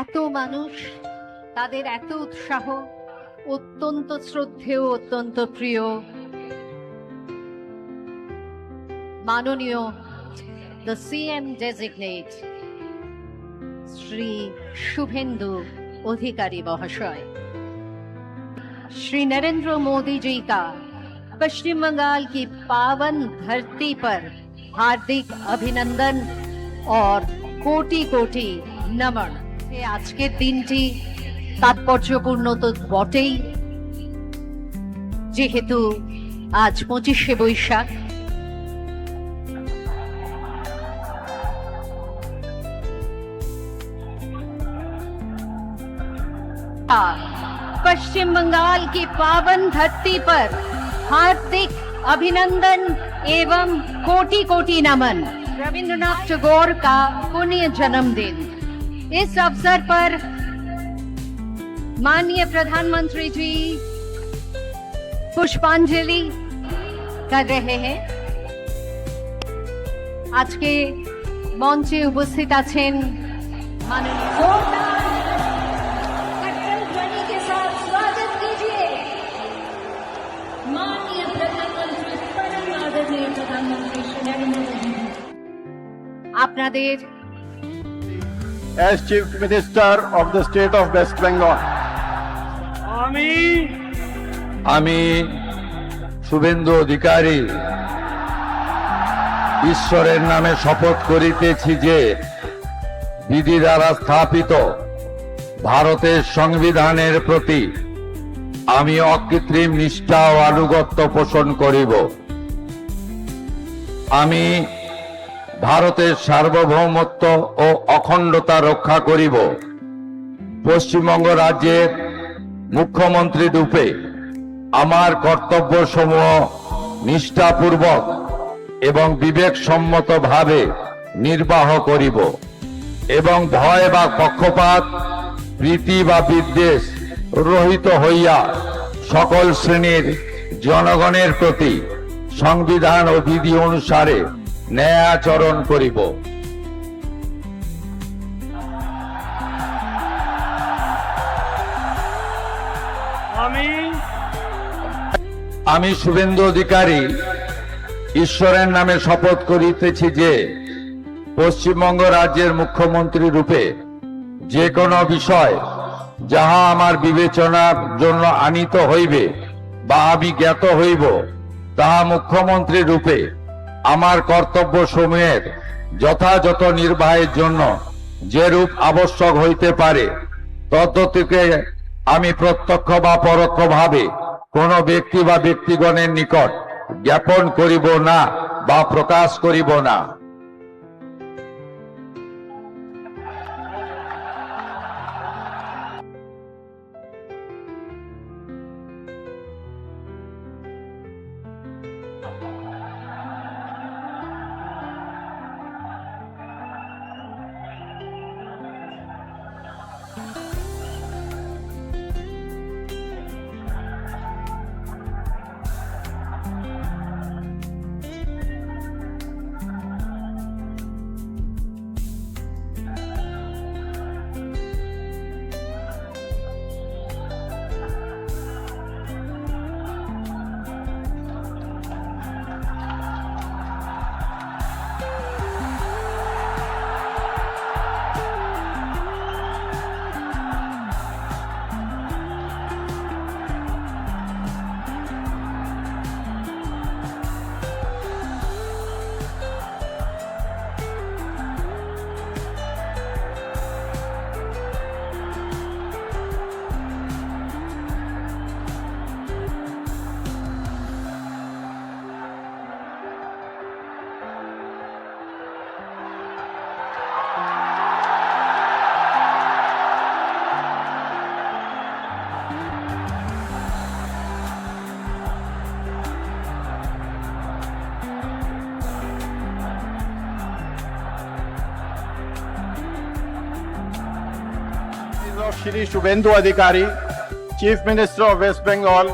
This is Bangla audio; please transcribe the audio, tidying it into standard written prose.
এত মানুষ, তাদের এত উৎসাহ, অত্যন্ত শ্রদ্ধেয়, অত্যন্ত প্রিয় মাননীয় the CM designate Shri Suvendu Adhikari महोदय, श्री नरेंद्र मोदी जी का पश्चिम बंगाल की पावन धरती पर हार्दिक अभिनंदन और कोटि कोटि नमन। आज के दिन टी तात्पर्यपूर्ण तो बटेई, जेहेतु आज 25शे बैशाख। पश्चिम बंगाल की पावन धरती पर हार्दिक अभिनंदन एवं कोटि कोटि नमन। रविंद्रनाथ टैगोर का पुण्य जन्मदिन, इस अवसर पर माननीय प्रधानमंत्री जी पुष्पांजलि कर रहे हैं। आज के मंचे उपस्थित आছেন माननीय আপনাদের as Chief Minister of the State of West Bengal, আমি শুভেন্দু অধিকারী ঈশ্বরের নামে শপথ করিতেছি যে বিধি দ্বারা স্থাপিত ভারতের সংবিধানের প্রতি আমি অকৃত্রিম নিষ্ঠা ও আনুগত্য পোষণ করিব। আমি ভারতের সার্বভৌমত্ব ও অখণ্ডতা রক্ষা করিব। পশ্চিমবঙ্গ রাজ্যের মুখ্যমন্ত্রী রূপে আমার কর্তব্যসমূহ নিষ্ঠাপূর্বক এবং বিবেকসম্মতভাবে নির্বাহ করিব এবং ভয় বা পক্ষপাত, প্রীতি বা বিদ্বেষ রহিত হইয়া সকল শ্রেণীর জনগণের প্রতি সংবিধান ও বিধি অনুসারে ন্যায় আচরণ করিব। আমি শুভেন্দু অধিকারী ঈশ্বরের নামে শপথ করিতেছি যে পশ্চিমবঙ্গ রাজ্যের মুখ্যমন্ত্রী রূপে যে কোনো বিষয় যাহা আমার বিবেচনার জন্য আনিত হইবে বা আমি জ্ঞাত হইব, তাহা মুখ্যমন্ত্রী রূপে আমার কর্তব্য সমূহের যথাযথ নির্বাহের জন্য যেরূপ আবশ্যক হইতে পারে তদ্গতিকে আমি প্রত্যক্ষ বা পরোক্ষভাবে কোন ব্যক্তি বা ব্যক্তিগণের নিকট জ্ঞাপন করিব না বা প্রকাশ করিব না। Shri Shubhendu Adhikari, Chief Minister of West Bengal,